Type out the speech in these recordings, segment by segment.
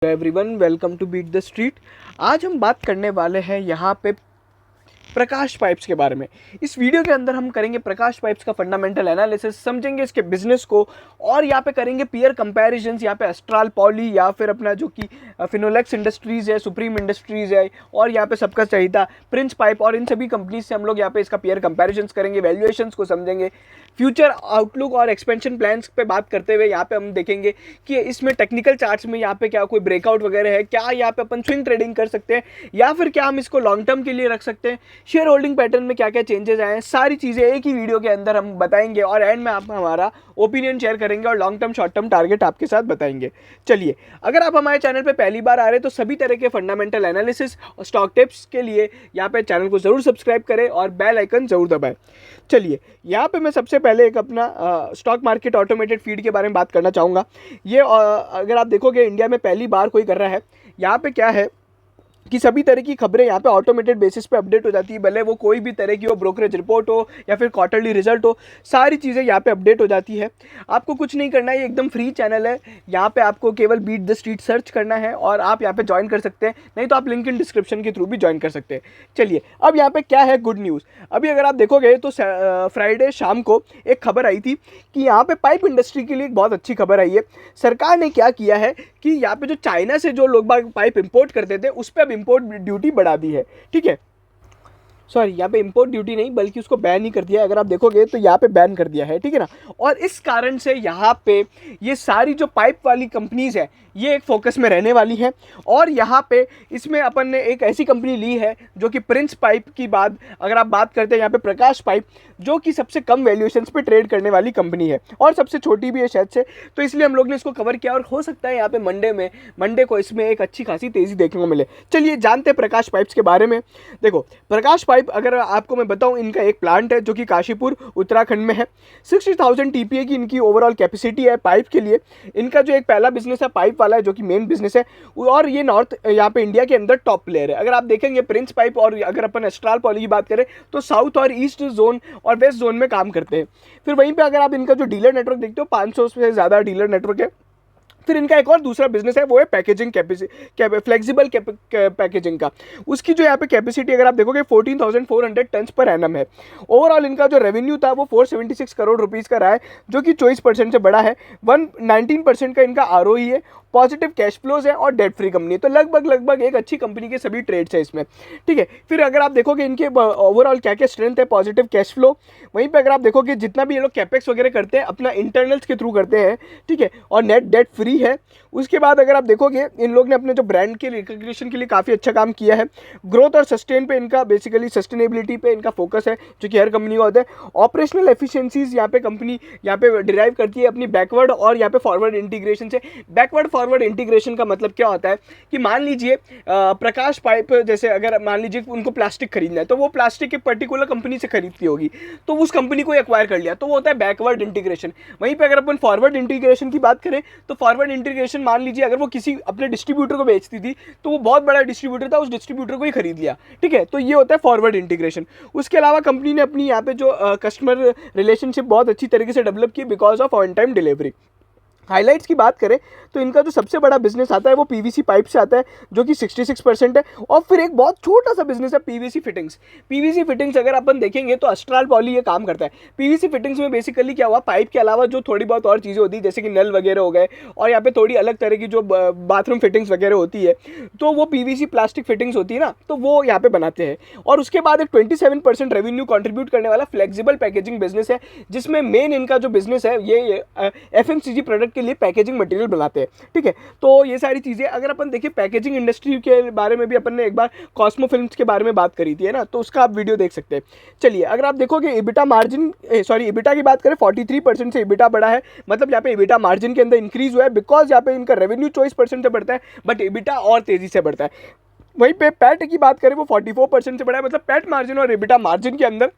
Everyone, welcome to beat the street. आज हम बात करने वाले हैं यहाँ पे प्रकाश पाइप्स के बारे में। इस वीडियो के अंदर हम करेंगे प्रकाश पाइप्स का फंडामेंटल एनालिसिस, समझेंगे इसके बिजनेस को और यहाँ पे करेंगे पीयर कंपैरिजंस। यहाँ पे एस्ट्रल पॉली या फिर अपना जो कि फिनोलेक्स इंडस्ट्रीज़ है, सुप्रीम इंडस्ट्रीज़ है और यहाँ पे सबका चाहिए प्रिंस पाइप, और इन सभी कंपनीज से हम लोग यहाँ पे इसका पीयर कंपैरिजंस करेंगे, वैल्यूएशंस को समझेंगे, फ्यूचर आउटलुक और एक्सपेंशन प्लान्स पे बात करते हुए यहाँ पे हम देखेंगे कि इसमें टेक्निकल चार्ट्स में यहाँ पे क्या कोई ब्रेकआउट वगैरह है, क्या यहाँ पे अपन स्विंग ट्रेडिंग कर सकते हैं या फिर क्या हम इसको लॉन्ग टर्म के लिए रख सकते हैं, शेयर होल्डिंग पैटर्न में क्या क्या चेंजेस आए हैं, सारी चीज़ें एक ही वीडियो के अंदर हम बताएंगे और एंड में आप हमारा ओपिनियन शेयर करेंगे और long term short term target आपके साथ बताएंगे। चलिए, अगर आप हमारे चैनल पे पहली बार आ रहे हैं तो सभी तरह के फंडामेंटल एनालिसिस और स्टॉक टिप्स के लिए यहाँ पे चैनल को जरूर सब्सक्राइब करें और बेल आइकन जरूर दबाएं। चलिए, यहाँ पे मैं सबसे पहले एक अपना स्टॉक मार्केट ऑटोमेटेड फीड के बारे में बात करना चाहूँगा। ये अगर आप देखोगे इंडिया में पहली बार कोई कर रहा है। यहाँ पे क्या है कि सभी तरह की खबरें यहाँ पे ऑटोमेटेड बेसिस पे अपडेट हो जाती है, भले वो कोई भी तरह की हो, ब्रोकरेज रिपोर्ट हो या फिर क्वार्टरली रिजल्ट हो, सारी चीज़ें यहाँ पे अपडेट हो जाती है। आपको कुछ नहीं करना है, ये एकदम फ्री चैनल है। यहाँ पे आपको केवल बीट द स्ट्रीट सर्च करना है और आप यहाँ पे ज्वाइन कर सकते हैं, नहीं तो आप लिंक इन डिस्क्रिप्शन के थ्रू भी ज्वाइन कर सकते हैं। चलिए, अब यहाँ पे क्या है गुड न्यूज़। अभी अगर आप देखोगे तो फ्राइडे शाम को एक खबर आई थी कि यहाँ पे पाइप इंडस्ट्री के लिए एक बहुत अच्छी खबर आई है। सरकार ने क्या किया है कि यहाँ पे जो चाइना से जो लोग पाइप इंपोर्ट करते थे उस पर अब इंपोर्ट ड्यूटी बढ़ा दी है। ठीक है, सॉरी, यहाँ पे इंपोर्ट ड्यूटी नहीं बल्कि उसको बैन ही कर दिया है। अगर आप देखोगे तो यहाँ पे बैन कर दिया है, ठीक है ना। और इस कारण से यहाँ पे ये सारी जो पाइप वाली कंपनीज है ये एक फोकस में रहने वाली है। और यहाँ पे इसमें अपन ने एक ऐसी कंपनी ली है जो कि प्रिंस पाइप की बात अगर आप बात करते हैं, यहाँ पे प्रकाश पाइप जो कि सबसे कम वैल्यूएशंस पे ट्रेड करने वाली कंपनी है और सबसे छोटी भी है शायद से, तो इसलिए हम लोग ने इसको कवर किया और हो सकता है यहाँ पे मंडे को इसमें एक अच्छी खासी तेज़ी देखने को मिले। चलिए जानते हैं प्रकाश पाइप्स के बारे में। देखो, प्रकाश पाइप अगर आपको मैं बताऊं, इनका एक प्लांट है जो कि काशीपुर उत्तराखंड में है। 60,000 टीपीए की इनकी ओवरऑल कैपेसिटी है पाइप के लिए। इनका जो एक पहला बिजनेस है पाइप वाला है जो कि मेन बिजनेस है, और ये नॉर्थ यहाँ पे इंडिया के अंदर टॉप प्लेयर है। अगर आप देखेंगे प्रिंस पाइप और अगर अपन एस्ट्रल पॉली की बात करें तो साउथ और ईस्ट जोन और वेस्ट जोन में काम करते हैं। फिर वहीं पे अगर आप इनका जो डीलर नेटवर्क देखते हो, 500 से ज़्यादा डीलर नेटवर्क है। फिर इनका एक और दूसरा बिजनेस है, वो है पैकेजिंग फ्लेक्सिबल पैकेजिंग का। उसकी जो यहाँ पे कैपेसिटी अगर आप देखोगे 14,400 टन पर एनम है। ओवरऑल इनका जो रेवेन्यू था वो 476 करोड़ रुपीस का रहा है जो कि 24% से बड़ा है। 19% का इनका आरओई है, पॉजिटिव कैश फ्लोज है और डेट फ्री कंपनी है। तो लगभग एक अच्छी कंपनी के सभी ट्रेड्स है इसमें, ठीक है। फिर अगर आप देखोगे इनके ओवरऑल क्या क्या स्ट्रेंथ है, पॉजिटिव कैश फ्लो। वहीं पे अगर आप देखोगे जितना भी ये लोग कैपेक्स वगैरह करते हैं अपना इंटरनल्स के थ्रू करते हैं, ठीक है, और नेट डेट फ्री है। उसके बाद अगर आप देखोगे इन लोग ने अपने जो ब्रांड के रिकग्निशन के लिए काफ़ी अच्छा काम किया है। ग्रोथ और सस्टेन पे इनका बेसिकली सस्टेनेबिलिटी पे इनका फोकस है जो कि हर कंपनी का होता है। ऑपरेशनल एफिशिएंसीज यहाँ पे कंपनी यहाँ पे डिराइव करती है अपनी बैकवर्ड और यहाँ पे फॉरवर्ड इंटीग्रेशन से। बैकवर्ड फॉरवर्ड इंटीग्रेशन का मतलब क्या होता है कि मान लीजिए प्रकाश पाइप जैसे अगर मान लीजिए उनको प्लास्टिक खरीदना है तो वो प्लास्टिक एक पर्टिकुलर कंपनी से खरीदती होगी, तो उस कंपनी को एक्वायर कर लिया, तो वो होता है बैकवर्ड इंटीग्रेशन। वहीं पे अगर अपन फॉरवर्ड इंटीग्रेशन की बात करें तो फॉरवर्ड इंटीग्रेशन मान लीजिए अगर वो किसी अपने डिस्ट्रीब्यूटर को बेचती थी तो वो बहुत बड़ा डिस्ट्रीब्यूटर था, उस डिस्ट्रीब्यूटर को ही खरीद लिया, ठीक है। तो ये होता है फॉरवर्ड इंटीग्रेशन। उसके अलावा कंपनी ने अपनी यहाँ पे जो कस्टमर रिलेशनशिप बहुत अच्छी तरीके से डेवलप की because of on time delivery. Highlights की बात करें तो इनका जो सबसे बड़ा बिजनेस आता है वो पीवीसी पाइप से आता है जो कि 66% है। और फिर एक बहुत छोटा सा बिजनेस है पीवीसी फिटिंग्स। पीवीसी फिटिंग्स अगर अपन देखेंगे तो एस्ट्रल पॉली ये काम करता है। पीवीसी फिटिंग्स में बेसिकली क्या हुआ, पाइप के अलावा जो थोड़ी बहुत और चीज़ें होती है जैसे कि नल वगैरह हो गए और यहाँ पे थोड़ी अलग तरह की जो बाथरूम फिटिंग्स वगैरह होती है तो वो पीवीसी प्लास्टिक फिटिंग्स होती है ना, तो वो यहाँ पे बनाते हैं। और उसके बाद एक 27% रेवेन्यू कॉन्ट्रीब्यूट करने वाला फ्लेक्सिबल पैकेजिंग बिजनेस है जिसमें मेन इनका जो बिजनेस है ये एफएमसीजी प्रोडक्ट के लिए पैकेजिंग मटेरियल बनाते हैं, ठीक है। तो ये सारी चीज़ें अगर अपन देखिए पैकेजिंग इंडस्ट्री के बारे में भी अपन ने एक बार कॉस्मो फिल्म्स के बारे में बात करी थी, है ना, तो उसका आप वीडियो देख सकते हैं। चलिए, अगर आप देखोगे इबिटा मार्जिन इबिटा की बात करें 43% से इबिटा बढ़ा है, मतलब यहाँ पे इबिटा मार्जिन के अंदर इंक्रीज हुआ है बिकॉज यहाँ पे इनका रेवेन्यू 24% से बढ़ता है बट इबिटा और तेजी से बढ़ता है। वहीं पे पैट की बात करें वो 44% से बढ़ा है, मतलब पैट मार्जिन और इबिटा मार्जिन के अंदर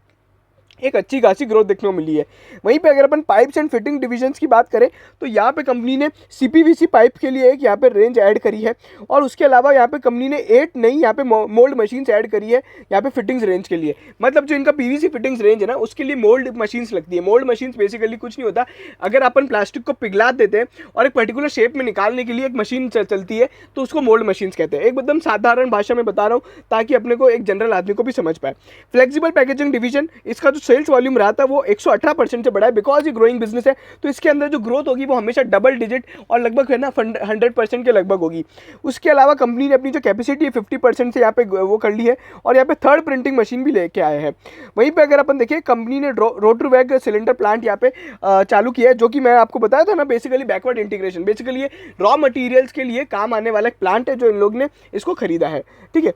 एक अच्छी खासी ग्रोथ देखने को मिली है। वहीं पे अगर अपन पाइप्स एंड फिटिंग डिविजन्स की बात करें तो यहाँ पे कंपनी ने सीपीवीसी पाइप के लिए एक यहाँ पे रेंज ऐड करी है और उसके अलावा यहाँ पे कंपनी ने 8 नई यहाँ पे मोल्ड मशीन्स ऐड करी है यहाँ पे फिटिंग्स रेंज के लिए। मतलब जो इनका पीवीसी फिटिंग्स रेंज है ना उसके लिए मोल्ड मशीन्स लगती है। मोल्ड मशीन्स बेसिकली कुछ नहीं होता, अगर अपन प्लास्टिक को पिघला देते हैं और एक पर्टिकुलर शेप में निकालने के लिए एक मशीन चलती है तो उसको मोल्ड मशीन्स कहते हैं। एकदम साधारण भाषा में बता रहा हूँ ताकि अपने को एक जनरल आदमी को भी समझ पाए। फ्लेक्सिबल पैकेजिंग डिवीजन, इसका जो सेल्स वॉल्यूम रहा था वो 118% से बढ़ा है बिकॉज ये ग्रोइंग बिजनेस है, तो इसके अंदर जो ग्रोथ होगी वो हमेशा डबल डिजिट और लगभग है ना 100% के लगभग होगी। उसके अलावा कंपनी ने अपनी जो कैपेसिटी है 50% से यहाँ पे वो कर ली है और यहाँ पे थर्ड प्रिंटिंग मशीन भी लेके आए हैं। वहीं पे अगर अपन देखें कंपनी ने रोटरवैग सिलेंडर प्लांट यहाँ पे चालू किया है, जो कि मैं आपको बताया था ना बेसिकली बैकवर्ड इंटीग्रेशन, बेसिकली ये रॉ मटेरियल्स के लिए काम आने वाला एक प्लांट है जो इन लोग ने इसको खरीदा है। ठीक है,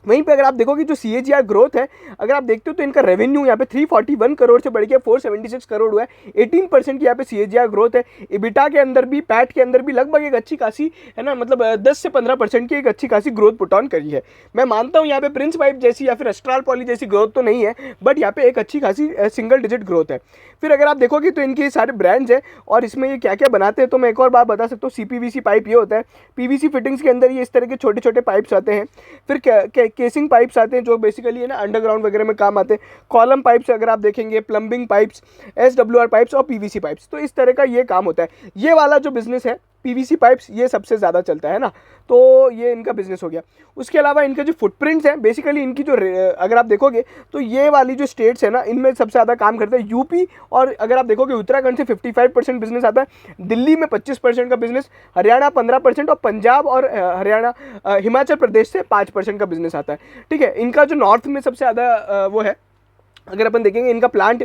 वहीं पे अगर आप देखोगे जो CAGR ग्रोथ है, अगर आप देखते हो तो इनका रेवेन्यू यहाँ पे 341 करोड़ से बढ़ के 476 करोड़ हुआ है। 18% की यहाँ पे CAGR ग्रोथ है। EBITDA के अंदर भी, पैट के अंदर भी लगभग एक अच्छी खासी है ना, मतलब 10 से 15% की एक अच्छी खासी ग्रोथ पुट ऑन करी है। मैं मानता हूँ यहाँ पे प्रिंस पाइप जैसी या फिर अस्ट्राल पॉली जैसी ग्रोथ तो नहीं है, बट यहाँ पे एक अच्छी खासी सिंगल डिजिट ग्रोथ है। फिर अगर आप देखोगे तो इनके सारे ब्रांड्स हैं और इसमें ये क्या क्या बनाते हैं, तो मैं एक और बात बता सकता हूँ। CPVC पाइप ये होता है, PVC फिटिंग्स के अंदर ये इस तरह के छोटे छोटे पाइप्स आते हैं। फिर केसिंग पाइप्स आते हैं जो बेसिकली है ना अंडरग्राउंड वगैरह में काम आते हैं। कॉलम पाइप्स अगर आप देखेंगे, प्लम्बिंग पाइप्स, SWR पाइप्स और PVC पाइप्स, तो इस तरह का ये काम होता है। ये वाला जो बिजनेस है PVC पाइप्स ये सबसे ज़्यादा चलता है ना, तो ये इनका बिजनेस हो गया। उसके अलावा इनके जो फुटप्रिंट्स हैं, बेसिकली इनकी जो अगर आप देखोगे तो ये वाली जो स्टेट्स है ना इनमें सबसे ज़्यादा काम करते हैं यूपी, और अगर आप देखोगे उत्तराखंड से 55% बिजनेस आता है, दिल्ली में 25% का बिजनेस, हरियाणा 15% और पंजाब और हरियाणा हिमाचल प्रदेश से 5% का बिजनेस आता है। ठीक है, इनका जो नॉर्थ में सबसे ज़्यादा वो है। अगर अपन देखेंगे इनका प्लांट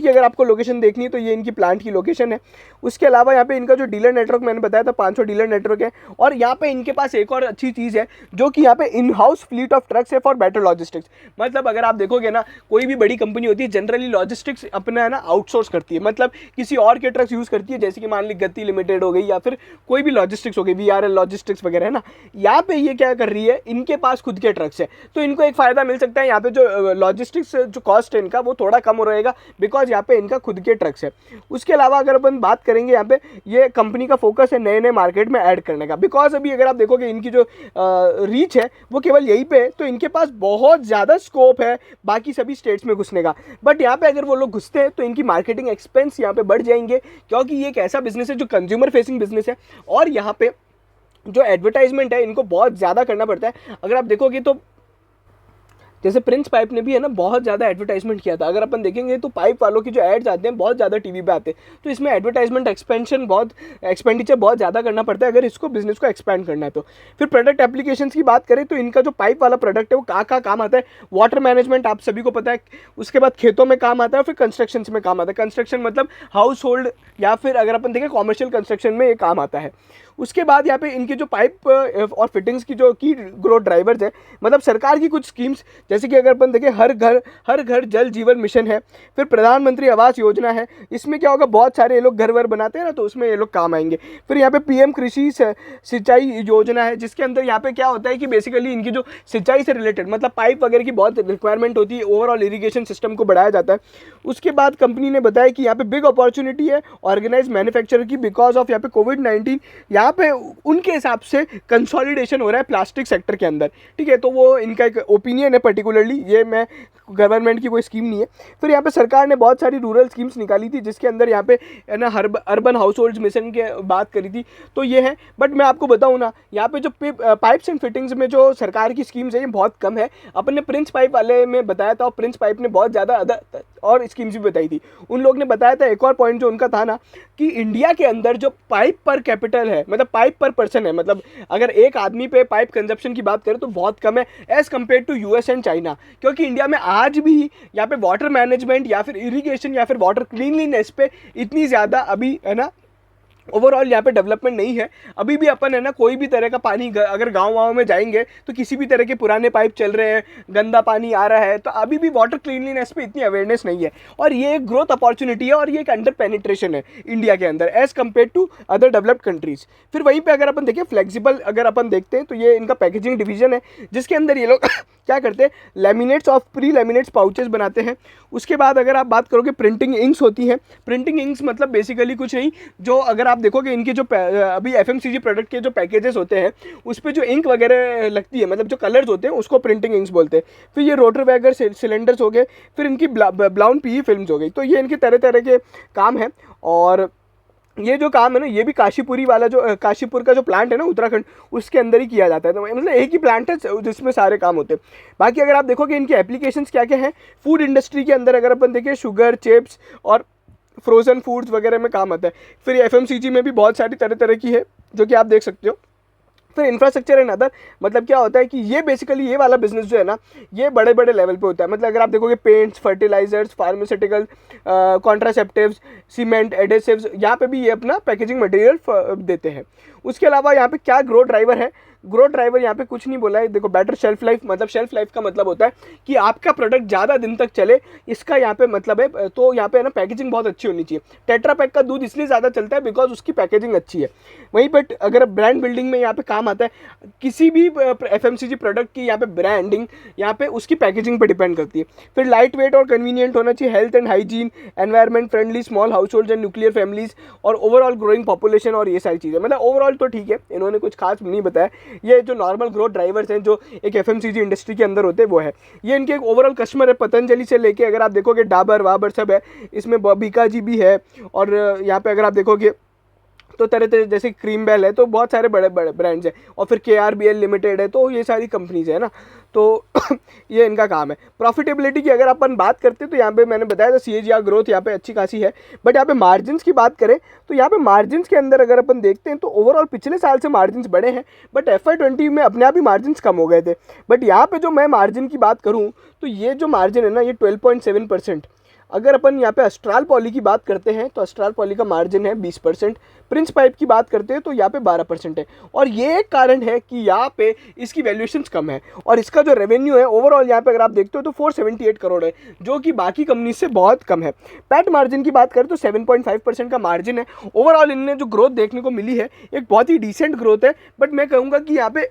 की अगर आपको लोकेशन देखनी है तो ये इनकी प्लांट की लोकेशन है। उसके अलावा यहाँ पे इनका जो डीलर नेटवर्क मैंने बताया था 500 डीलर नेटवर्क है, और यहाँ पे इनके पास एक और अच्छी चीज़ है जो कि यहाँ पे in house fleet of trucks है फॉर बेटर लॉजिस्टिक्स। मतलब अगर आप देखोगे ना कोई भी बड़ी कंपनी होती है जनरली लॉजिस्टिक्स अपना है ना आउटसोर्स करती है, मतलब किसी और के ट्रक्स यूज़ करती है, जैसे कि मान ली गति लिमिटेड हो गई या फिर कोई भी लॉजिस्टिक्स हो गई, VRL लॉजिस्टिक्स वगैरह है ना। यहाँ पे ये क्या कर रही है, इनके पास खुद के ट्रक्स है तो इनको एक फ़ायदा मिल सकता है। यहाँ पे जो लॉजिस्टिक्स जो कॉस्ट है इनका वो थोड़ा कम हो रहेगा बिकॉज यहाँ पे इनका खुद के ट्रक्स है। उसके अलावा अगर अपन बात करेंगे यहाँ पे ये कंपनी का फोकस है नए नए मार्केट में ऐड करने का, बिकॉज अभी अगर आप देखोगे इनकी जो रीच है वो केवल यहीं पे है, तो इनके पास बहुत ज़्यादा स्कोप है बाकी सभी स्टेट्स में घुसने का। बट यहाँ पे अगर वो लोग घुसते हैं तो इनकी मार्केटिंग एक्सपेंस यहाँ पे बढ़ जाएंगे, क्योंकि ये एक ऐसा बिजनेस है जो कंज्यूमर फेसिंग बिजनेस है और यहाँ पे जो एडवर्टाइजमेंट है इनको बहुत ज़्यादा करना पड़ता है। अगर आप देखोगे तो जैसे प्रिंस पाइप ने भी है ना बहुत ज़्यादा एडवर्टाइजमेंट किया था, अगर अपन देखेंगे तो पाइप वालों की जो एड्स आते हैं बहुत ज़्यादा टीवी पे आते हैं, तो इसमें एडवर्टाइजमेंट एक्सपेंडिचर बहुत ज़्यादा करना पड़ता है अगर इसको बिजनेस को एक्सपैंड करना है तो। फिर प्रोडक्ट एप्लीकेशंस की बात करें तो इनका जो पाइप वाला प्रोडक्ट है वो कहाँ काम आता है, वाटर मैनेजमेंट आप सभी को पता है, उसके बाद खेतों में काम आता है, फिर कंस्ट्रक्शन में काम आता है। कंस्ट्रक्शन मतलब हाउस होल्ड या फिर अगर अपन देखें कॉमर्शियल कंस्ट्रक्शन में ये काम आता है। उसके बाद यहाँ पे इनके जो पाइप और फिटिंग्स की जो की ग्रोथ ड्राइवर्स है, मतलब सरकार की कुछ स्कीम्स जैसे कि अगर अपन देखें हर घर जल जीवन मिशन है, फिर प्रधानमंत्री आवास योजना है, इसमें क्या होगा बहुत सारे ये लोग घर वर बनाते हैं ना तो उसमें ये लोग काम आएंगे। फिर यहाँ पे PM कृषि सिंचाई योजना है जिसके अंदर यहाँ पे क्या होता है कि बेसिकली इनकी जो सिंचाई से रिलेटेड मतलब पाइप वगैरह की बहुत रिक्वायरमेंट होती है, ओवरऑल इरीगेशन सिस्टम को बढ़ाया जाता है। उसके बाद कंपनी ने बताया कि यहाँ पे बिग अपॉर्चुनिटी है ऑर्गेनाइज मैन्युफैक्चरर की बिकॉज ऑफ यहाँ पे कोविड-19 यहाँ पे उनके हिसाब से कंसोलिडेशन हो रहा है प्लास्टिक सेक्टर के अंदर। ठीक है, तो वो इनका एक ओपिनियन है पर्टिकुलरली, ये मैं गवर्नमेंट की कोई स्कीम नहीं है। फिर यहाँ पे सरकार ने बहुत सारी रूरल स्कीम्स निकाली थी जिसके अंदर यहाँ पे है ना अर्बन हाउस होल्ड मिशन के बात करी थी, तो ये है। बट मैं आपको बताऊँ ना यहाँ पे जो पाइप्स एंड फिटिंग्स में जो सरकार की स्कीम्स है ये बहुत कम है। अपन ने प्रिंस पाइप वाले में बताया था और प्रिंस पाइप ने बहुत ज़्यादा और स्कीम्स भी बताई थी। उन लोग ने बताया था एक और पॉइंट जो उनका था ना कि इंडिया के अंदर जो पाइप पर कैपिटल है, मतलब पाइप पर पर्सन है, मतलब अगर एक आदमी पे पाइप कंजप्शन की बात करें तो बहुत कम है as compared to US and China, क्योंकि इंडिया में आज भी यहाँ पे वाटर मैनेजमेंट या फिर इरिगेशन या फिर वाटर क्लीनलीनेस पे इतनी ज़्यादा अभी है ना ओवरऑल यहाँ पे डेवलपमेंट नहीं है अभी भी। अपन है ना कोई भी तरह का पानी अगर गाँव में जाएंगे तो किसी भी तरह के पुराने पाइप चल रहे हैं, गंदा पानी आ रहा है, तो अभी भी वाटर क्लीनलीनेस पे इतनी अवेयरनेस नहीं है। और ये एक ग्रोथ अपॉर्चुनिटी है और ये एक अंडर पेनिट्रेशन है इंडिया के अंदर as compared to other developed countries. फिर वहीं पर अगर अपन देखें फ्लेक्सिबल, अगर अपन देखते हैं तो ये इनका पैकेजिंग डिवीजन है जिसके अंदर ये लोग क्या करते हैं, laminates of pre laminates pouches बनाते हैं। उसके बाद अगर आप बात करोगे प्रिंटिंग इंक्स होती है। प्रिंटिंग इंक्स मतलब बेसिकली कुछ नहीं, जो अगर आप देखोगे इनके जो अभी एफएमसीजी प्रोडक्ट के जो पैकेजेस होते हैं उस पर जो इंक वगैरह लगती है, मतलब जो कलर्स होते हैं उसको प्रिंटिंग इंक्स बोलते हैं। फिर ये रोटर वैगर सिलेंडर्स हो गए, फिर इनकी ब्राउन पीई फिल्म्स हो गई। तो ये इनके तरह तरह के काम है। और ये जो काम है ना ये भी काशीपुरी वाला जो काशीपुर का जो प्लांट है ना उत्तराखंड, उसके अंदर ही किया जाता है। तो मतलब एक ही प्लांट है जिसमें सारे काम होते हैं। बाकी अगर आप देखोगे इनके एप्लीकेशंस क्या क्या हैं, फूड इंडस्ट्री के अंदर अगर अपन देखें शुगर, चिप्स और फ्रोजन फूड्स वगैरह में काम आता है। फिर एफएमसीजी में भी बहुत सारी तरह तरह की है जो कि आप देख सकते हो। फिर इंफ्रास्ट्रक्चर एंड अदर, मतलब क्या होता है कि ये बेसिकली ये वाला बिजनेस जो है ना ये बड़े बड़े लेवल पे होता है। मतलब अगर आप देखोगे paints, fertilizers, pharmaceutical, contraceptives, cement, adhesives, यहाँ पे भी ये अपना पैकेजिंग मटेरियल देते हैं। उसके अलावा यहाँ पे क्या ग्रोथ ड्राइवर है, ग्रोथ ड्राइवर यहाँ पे कुछ नहीं बोला है। देखो बेटर शेल्फ लाइफ, मतलब शेल्फ लाइफ का मतलब होता है कि आपका प्रोडक्ट ज़्यादा दिन तक चले, इसका यहाँ पे मतलब है। तो यहाँ पे ना पैकेजिंग बहुत अच्छी होनी चाहिए। टेट्रा पैक का दूध इसलिए ज़्यादा चलता है बिकॉज उसकी पैकेजिंग अच्छी है। वहीं पर अगर ब्रांड बिल्डिंग में यहाँ पे काम आता है, किसी भी एफएमसीजी प्रोडक्ट की यहाँ पे ब्रांडिंग यहाँ पे उसकी पैकेजिंग पे डिपेंड करती है। फिर लाइट वेट और कन्वीनियंट होना चाहिए, health and hygiene, environment friendly, small house hold and nuclear families, और ओवरऑल ग्रोइंग पॉपुलेशन, और ये सारी चीज़ें। मतलब ओवरऑल तो ठीक है, इन्होंने कुछ खास नहीं बताया। ये जो नॉर्मल ग्रोथ ड्राइवर्स हैं जो एक एफएमसीजी इंडस्ट्री के अंदर होते हैं वो है। ये इनके एक ओवरऑल कस्टमर है, पतंजलि से लेके अगर आप देखोगे डाबर वाबर सब है, इसमें बॉबिका जी भी है। और यहाँ पे अगर आप देखोगे तो तरह तरह जैसे क्रीम बेल है, तो बहुत सारे बड़े बड़े ब्रांड्स हैं। और फिर KRBL लिमिटेड है, तो ये सारी कंपनीज है ना। तो ये इनका काम है। प्रॉफिटेबिलिटी की अगर अपन बात करते हैं तो यहाँ पे मैंने बताया था CAGR ग्रोथ यहाँ पे अच्छी खासी है। बट यहाँ पे मार्जिन्स की बात करें तो यहाँ पे मार्जिन्स के अंदर अगर अपन देखते हैं तो ओवरऑल पिछले साल से मार्जिन्स बढ़े हैं, बट FY20 में अपने आप ही मार्जिन्स कम हो गए थे। बट यहाँ पे जो मैं मार्जिन की बात करूँ तो ये जो मार्जिन है ना ये 12.7%। अगर अपन यहाँ पे अस्ट्राल पॉली की बात करते हैं तो अस्ट्राल पॉली का मार्जिन है 20%। प्रिंस पाइप की बात करते हैं तो यहाँ पे 12% है। और ये एक कारण है कि यहाँ पे इसकी वैल्यूएशंस कम है। और इसका जो रेवेन्यू है ओवरऑल यहाँ पे अगर आप देखते हो तो 478 करोड़ है, जो कि बाकी कंपनी से बहुत कम है। पैट मार्जिन की बात करें तो 7.5% का मार्जिन है। ओवरऑल इनने जो ग्रोथ देखने को मिली है एक बहुत ही डिसेंट ग्रोथ है। बट मैं कहूँगा कि यहाँ पे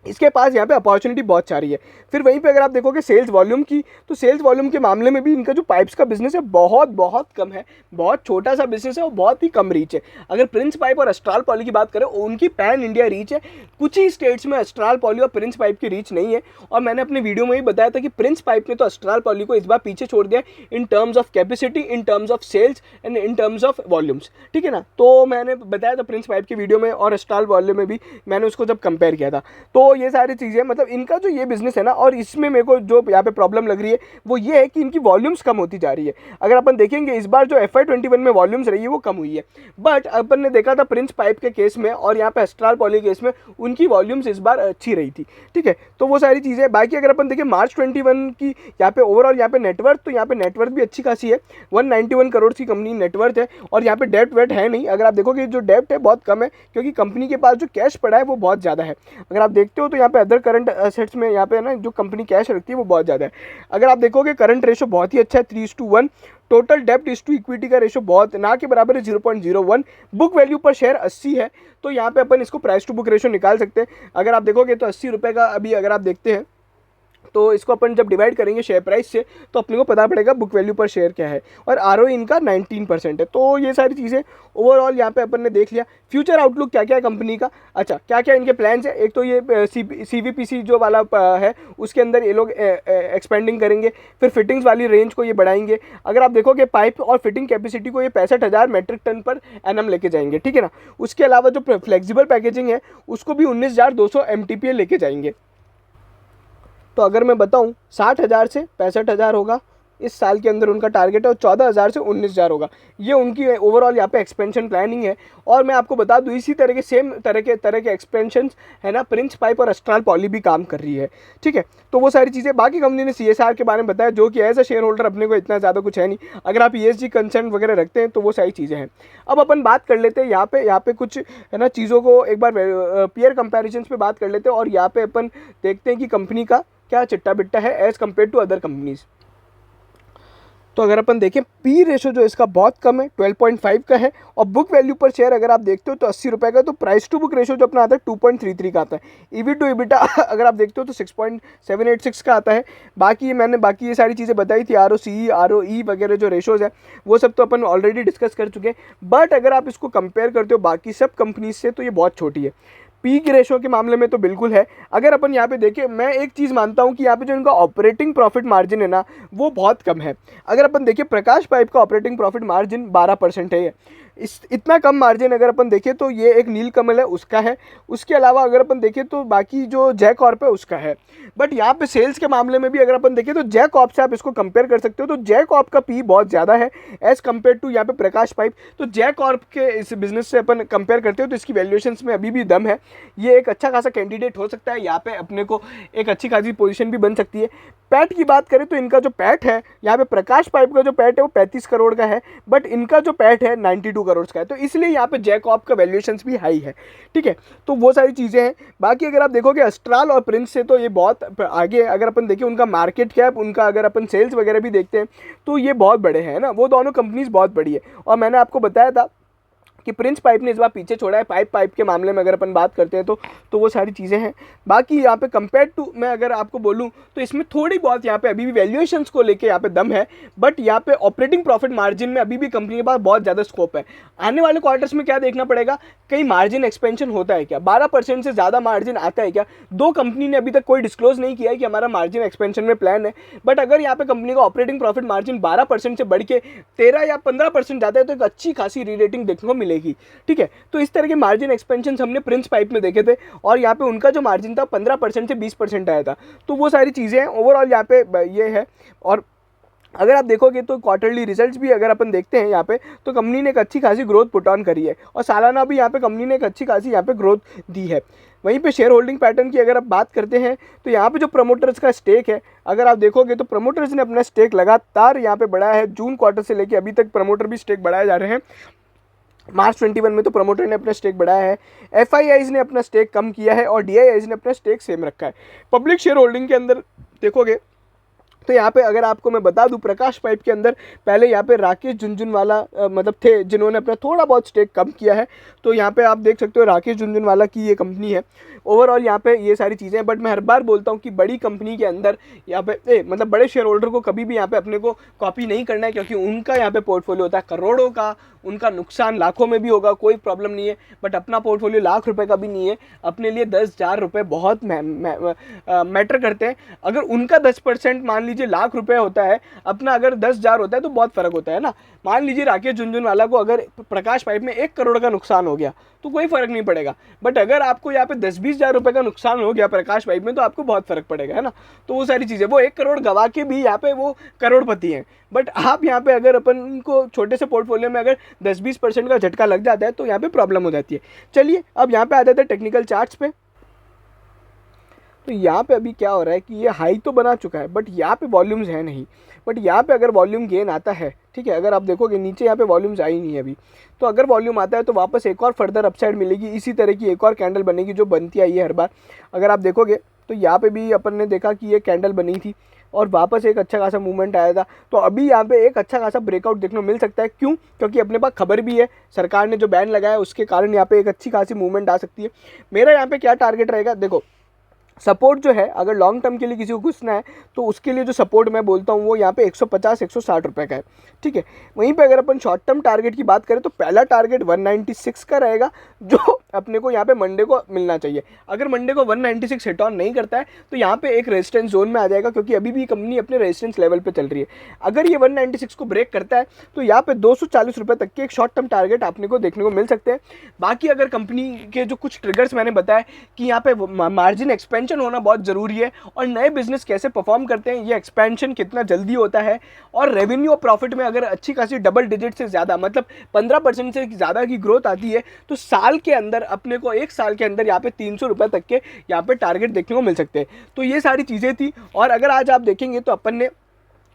इसके पास यहाँ पे अपॉर्चुनिटी बहुत सारी है। फिर वहीं पे अगर आप देखोगे सेल्स वॉल्यूम की, तो सेल्स वॉल्यूम के मामले में भी इनका जो पाइप्स का बिजनेस है बहुत बहुत कम है, बहुत छोटा सा बिजनेस है और बहुत ही कम रीच है। अगर प्रिंस पाइप और अस्ट्राल पॉली की बात करें उनकी पैन इंडिया रीच है। कुछ ही स्टेट्स में अस्ट्राल पॉली और प्रिंस पाइप की रीच नहीं है। और मैंने अपने वीडियो में ही बताया था कि प्रिंस पाइप ने तो अस्ट्राल पॉली को इस बार पीछे छोड़ दिया in terms of capacity, in terms of sales and in terms of volumes, ठीक है ना। तो मैंने बताया था प्रिंस पाइप की वीडियो में और अस्ट्राल वॉल्यूम में भी मैंने उसको जब कंपेयर किया था। तो ये सारी चीज़ें मतलब इनका जो ये बिजनेस है ना, और इसमें मेरे को जो यहाँ पे प्रॉब्लम लग रही है वो ये है कि इनकी वॉल्यूम्स कम होती जा रही है। अगर अपन देखेंगे इस बार जो FY21 में वॉल्यूम्स रही है वो कम हुई है। बट अपन ने देखा था प्रिंस पाइप के केस में और यहाँ पे अस्ट्राल पॉली केस में उनकी वॉल्यूम्स इस बार अच्छी रही थी, ठीक है। तो वो सारी चीज़ें। बाकी अगर अपन देखें मार्च 21 की यहाँ पे ओवरऑल यहाँ पे नेटवर्थ, तो यहाँ पे नेटवर्थ भी अच्छी खासी है। 191 करोड़ की कंपनी नेटवर्थ है। और यहाँ पे डेट वेट है नहीं। अगर आप देखोगे जो डेप्ट है बहुत कम है, क्योंकि कंपनी के पास जो कैश पड़ा है वो बहुत ज़्यादा है। अगर आप देखते हो तो यहाँ पे अदर करंट एसेट्स में यहाँ पे ना जो कंपनी कैश रखती है वो बहुत ज़्यादा है। अगर आप देखोगे करंट रेशो बहुत ही अच्छा है 3:1। टोटल डेप्ट इस टू इक्विटी का रेशो बहुत ना के बराबर है 0.01। बुक वैल्यू पर शेयर 80 है। तो यहाँ पे अपन इसको प्राइस टू बुक रेशो निकाल सकते हैं। अगर आप देखोगे तो 80 रुपये का अभी अगर आप देखते हैं तो इसको अपन जब डिवाइड करेंगे शेयर प्राइस से तो अपने को पता पड़ेगा बुक वैल्यू पर शेयर क्या है। और ROE इनका 19% है। तो ये सारी चीज़ें ओवरऑल यहाँ पे अपन ने देख लिया। फ्यूचर आउटलुक क्या क्या है कंपनी का, अच्छा क्या क्या इनके प्लान्स है। एक तो ये CVPC जो वाला है उसके अंदर ये लोग एक्सपेंडिंग करेंगे। फिर फिटिंग्स वाली रेंज को ये बढ़ाएंगे। अगर आप देखोगे पाइप और फिटिंग कैपेसिटी को ये 65,000 मेट्रिक टन पर एनम लेके जाएंगे, ठीक है ना। उसके अलावा जो फ्लेक्सिबल पैकेजिंग है उसको भी 19,200 MTPA लेके जाएंगे। तो अगर मैं बताऊं 60,000 से 65,000 होगा, इस साल के अंदर उनका टारगेट है, और 14,000 से 19,000 होगा। ये उनकी ओवरऑल यहाँ पे एक्सपेंशन प्लानिंग है। और मैं आपको बता दूँ इसी तरह के सेम तरह के एक्सपेंशन है ना प्रिंस पाइप और अस्ट्राल पॉली भी काम कर रही है, ठीक है। तो वो सारी चीज़ें, बाकी कंपनी ने CSR के बारे में बताया, जो कि एज अ शेयर होल्डर अपने को इतना ज़्यादा कुछ है नहीं। अगर आप ESG कंसर्न वगैरह रखते हैं तो वो सारी चीज़ें हैं। अब अपन बात कर लेते हैं यहाँ पे कुछ है ना चीज़ों को एक बार पीयर कंपैरिजन पे बात कर लेते हैं, और यहाँ पे अपन देखते हैं कि कंपनी का क्या चिट्टा बिट्टा है as compared to other companies. तो अगर अपन देखें पी रेशो जो इसका बहुत कम है, 12.5 का है, और बुक वैल्यू पर शेयर अगर आप देखते हो तो 80 रुपये का। तो प्राइस टू बुक रेशो जो अपना आता है 2.33 का आता है। EV टू EBITDA अगर आप देखते हो तो 6.786 का आता है। बाकी ये सारी चीज़ें बताई थी, ROCE ROE वगैरह जो रेशोज़ है वो सब तो अपन ऑलरेडी डिस्कस कर चुके हैं। बट अगर आप इसको कंपेयर करते हो बाकी सब कंपनीज से तो ये बहुत छोटी है। पी की रेशो के मामले में तो बिल्कुल है। अगर अपन यहाँ पे देखें, मैं एक चीज़ मानता हूँ कि यहाँ पे जो इनका ऑपरेटिंग प्रॉफिट मार्जिन है ना वो बहुत कम है। अगर अपन देखें प्रकाश पाइप का ऑपरेटिंग प्रॉफिट मार्जिन 12% है। इतना कम मार्जिन अगर अपन देखें तो ये एक नीलकमल है उसका है। उसके अलावा अगर अपन देखें तो बाकी जो जय कॉर्प है उसका है। बट यहाँ पे सेल्स के मामले में भी अगर अपन देखें तो जय कॉर्प से आप इसको कंपेयर कर सकते हो, तो जय कॉर्प का पी बहुत ज़्यादा है एज़ कम्पेयर टू यहाँ पे प्रकाश पाइप। तो जय कॉर्प के इस बिजनेस से अपन कंपेयर करते हो तो इसकी वैल्यूएशंस में अभी भी दम है। ये एक अच्छा खासा कैंडिडेट हो सकता है, यहाँ पे अपने को एक अच्छी खासी पोजीशन भी बन सकती है। पैट की बात करें तो इनका जो पैट है यहाँ पे प्रकाश पाइप का जो पैट है वो 35 करोड़ का है, बट इनका जो पैट है 92 करोड़ का है। तो इसलिए यहाँ पे जय कॉर्प का वैल्यूएशंस भी हाई है, ठीक है। तो वो सारी चीज़ें हैं। बाकी अगर आप देखोगे अस्ट्राल और प्रिंस से तो ये बहुत आगे। अगर अपन देखें उनका मार्केट कैप, उनका अगर अपन सेल्स वगैरह भी देखते हैं तो ये बहुत बड़े हैं ना, वो दोनों कंपनीज बहुत बड़ी है। और मैंने आपको बताया था कि प्रिंस पाइप ने इस बार पीछे छोड़ा है। पाइप के मामले में अगर अपन बात करते हैं तो वो सारी चीज़ें हैं। बाकी यहाँ पे कंपेयर टू मैं अगर आपको बोलूँ तो इसमें थोड़ी बहुत यहाँ पे अभी भी वैल्यूएशंस को लेके यहाँ पे दम है, बट यहाँ पे ऑपरेटिंग प्रॉफिट मार्जिन में अभी भी कंपनी के पास बहुत ज़्यादा स्कोप है। आने वाले क्वार्टर्स में क्या देखना पड़ेगा, कहीं मार्जिन एक्सपेंशन होता है क्या, 12% से ज़्यादा मार्जिन आता है क्या। दो कंपनी ने अभी तक कोई डिस्क्लोज नहीं किया है कि हमारा मार्जिन एक्सपेंशन में प्लान है, बट अगर यहाँ पे कंपनी का ऑपरेटिंग प्रॉफिट मार्जिन 12% से बढ़ के 13 या 15% जाता है तो एक अच्छी खासी रीरेटिंग देखने को मिलेगी, ठीक है। तो इस तरह के मार्जिन एक्सपेंशन हमने प्रिंस पाइप में देखे थे, और यहाँ पे उनका जो मार्जिन था 15% से 20% आया था। तो वो सारी चीज़ें हैं ओवरऑल यहाँ पे ये है। और अगर आप देखोगे तो क्वार्टरली रिजल्ट्स भी अगर अपन देखते हैं यहाँ पे तो कंपनी ने एक अच्छी खासी ग्रोथ पुट ऑन करी है, और सालाना भी यहाँ पे कंपनी ने एक अच्छी खासी यहाँ पे ग्रोथ दी है। वहीं पे शेयर होल्डिंग पैटर्न की अगर आप बात करते हैं तो यहाँ पे जो प्रमोटर्स का स्टेक है अगर आप देखोगे तो प्रमोटर्स ने अपना स्टेक लगातार यहाँ पे बढ़ाया है। जून क्वार्टर से लेकर अभी तक प्रमोटर भी स्टेक बढ़ाए जा रहे हैं। मार्च 21 में तो प्रमोटर ने अपना स्टेक बढ़ाया है, FIIs ने अपना स्टेक कम किया है, और DIIs ने अपना स्टेक सेम रखा है। पब्लिक शेयर होल्डिंग के अंदर देखोगे तो यहाँ पे अगर आपको मैं बता दूं प्रकाश पाइप के अंदर पहले यहाँ पे राकेश झुनझुनवाला मतलब थे जिन्होंने अपना थोड़ा बहुत स्टेक कम किया है। तो यहाँ पे आप देख सकते हो राकेश झुनझुनवाला की ये कंपनी है। ओवरऑल यहाँ पे ये सारी चीज़ें हैं, बट मैं हर बार बोलता हूँ कि बड़ी कंपनी के अंदर यहाँ पे मतलब बड़े शेयर होल्डर को कभी भी यहाँ पे अपने को कॉपी नहीं करना है, क्योंकि उनका यहाँ पे पोर्टफोलियो होता है करोड़ों का, उनका नुकसान लाखों में भी होगा, कोई प्रॉब्लम नहीं है। बट अपना पोर्टफोलियो लाख रुपए का भी नहीं है, अपने लिए 10,000 रुपये बहुत मैटर करते हैं। अगर उनका 10% मान लीजिए लाख रुपए होता है, अपना अगर 10,000 होता है तो बहुत फ़र्क होता है ना। मान लीजिए राकेश झुनझुनवाला को अगर प्रकाश पाइप में 1 करोड़ का नुकसान हो गया तो कोई फ़र्क नहीं पड़ेगा, बट अगर आपको यहाँ पे 10-20 हज़ार रुपये का नुकसान हो गया प्रकाश पाइप में तो आपको बहुत फ़र्क पड़ेगा, है ना। तो वो सारी चीज़ें, वो 1 करोड़ गवा के भी यहाँ पे वो करोड़पति हैं। बट आप यहाँ पे अगर अपन को छोटे से पोर्टफोलियो में अगर 10-20% का झटका लग जाता है तो यहाँ पे प्रॉब्लम हो जाती है। चलिए अब यहाँ पे आ जाते हैं टेक्निकल चार्ट्स पे। तो यहाँ पे अभी क्या हो रहा है कि ये हाई तो बना चुका है बट यहाँ पे वॉल्यूम्स है नहीं। बट यहाँ पे अगर वॉल्यूम गेन आता है, ठीक है, अगर आप देखोगे नीचे यहाँ पे वॉल्यूम्स आई नहीं है अभी, तो अगर वॉल्यूम आता है तो वापस एक और फर्दर अपसाइड मिलेगी, इसी तरह की एक और कैंडल बनेगी जो बनती आई है हर बार। अगर आप देखोगे तो यहाँ पे भी अपन ने देखा कि ये कैंडल बनी थी और वापस एक अच्छा खासा मूवमेंट आया था। तो अभी यहाँ पे एक अच्छा खासा ब्रेकआउट देखने को मिल सकता है। क्यों? क्योंकि अपने पास खबर भी है, सरकार ने जो बैन लगाया उसके कारण यहाँ पे एक अच्छी खासी मूवमेंट आ सकती है। मेरा यहाँ पे क्या टारगेट रहेगा, देखो सपोर्ट जो है अगर लॉन्ग टर्म के लिए किसी को घुसना है तो उसके लिए जो सपोर्ट मैं बोलता हूँ वो यहाँ पे 150-160 रुपये का है, ठीक है। वहीं पे अगर अपन शॉर्ट टर्म टारगेट की बात करें तो पहला टारगेट 196 का रहेगा जो अपने को यहाँ पे मंडे को मिलना चाहिए। अगर मंडे को 196 हिट ऑन नहीं करता है तो यहाँ पे एक रेजिस्टेंस जोन में आ जाएगा, क्योंकि अभी भी कंपनी अपने रेजिस्टेंस लेवल पे चल रही है। अगर ये 196 को ब्रेक करता है तो यहाँ पे 240 रुपये तक के एक शॉर्ट टर्म टारगेट आपने को देखने को मिल सकते हैं। बाकी अगर कंपनी के जो कुछ ट्रिगर्स मैंने बताया कि यहाँ पे मार्जिन एक्सपेंशन एक्सपेंशन होना बहुत ज़रूरी है, और नए बिजनेस कैसे परफॉर्म करते हैं, ये एक्सपेंशन कितना जल्दी होता है, और रेवेन्यू और प्रॉफिट में अगर अच्छी खासी डबल डिजिट से ज़्यादा मतलब 15% से ज़्यादा की ग्रोथ आती है तो साल के अंदर अपने को 1 साल के अंदर यहाँ पे 300 रुपये तक के यहाँ पे टारगेट देखने को मिल सकते हैं। तो ये सारी चीज़ें थी, और अगर आज आप देखेंगे तो अपन ने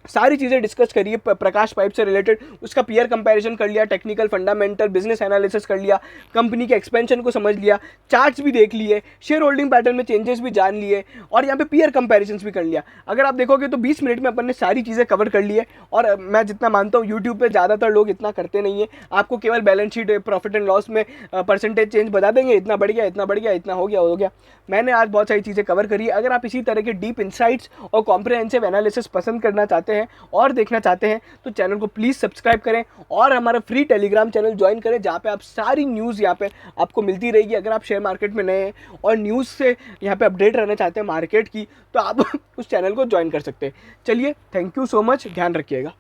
सारी चीज़ें डिस्कस करी है प्रकाश पाइप से रिलेटेड, उसका पीयर कंपैरिजन कर लिया, टेक्निकल फंडामेंटल बिजनेस एनालिसिस कर लिया, कंपनी के एक्सपेंशन को समझ लिया, चार्ट्स भी देख लिए, शेयर होल्डिंग पैटर्न में चेंजेस भी जान लिए, और यहाँ पे पीयर कंपैरिजन्स भी कर लिया। अगर आप देखोगे तो 20 मिनट में अपन ने सारी चीज़ें कवर कर ली है, और मैं जितना मानता हूँ यूट्यूब पर ज़्यादातर लोग इतना करते नहीं है, आपको केवल balance sheet profit and loss में परसेंटेज चेंज बता देंगे, इतना बढ़ गया, इतना बढ़ गया, इतना हो गया। मैंने आज बहुत सारी चीज़ें कवर करी है। अगर आप इसी तरह के डीप इंसाइट्स और कॉम्प्रिहेंसिव एनालिसिस पसंद करना चाहते हैं और देखना चाहते हैं तो चैनल को प्लीज़ सब्सक्राइब करें, और हमारा फ्री टेलीग्राम चैनल ज्वाइन करें, जहाँ पे आप सारी न्यूज़ यहाँ पे आपको मिलती रहेगी। अगर आप शेयर मार्केट में नए हैं और न्यूज़ से यहाँ पे अपडेट रहना चाहते हैं मार्केट की, तो आप उस चैनल को ज्वाइन कर सकते हैं। चलिए, थैंक यू सो मच, ध्यान रखिएगा।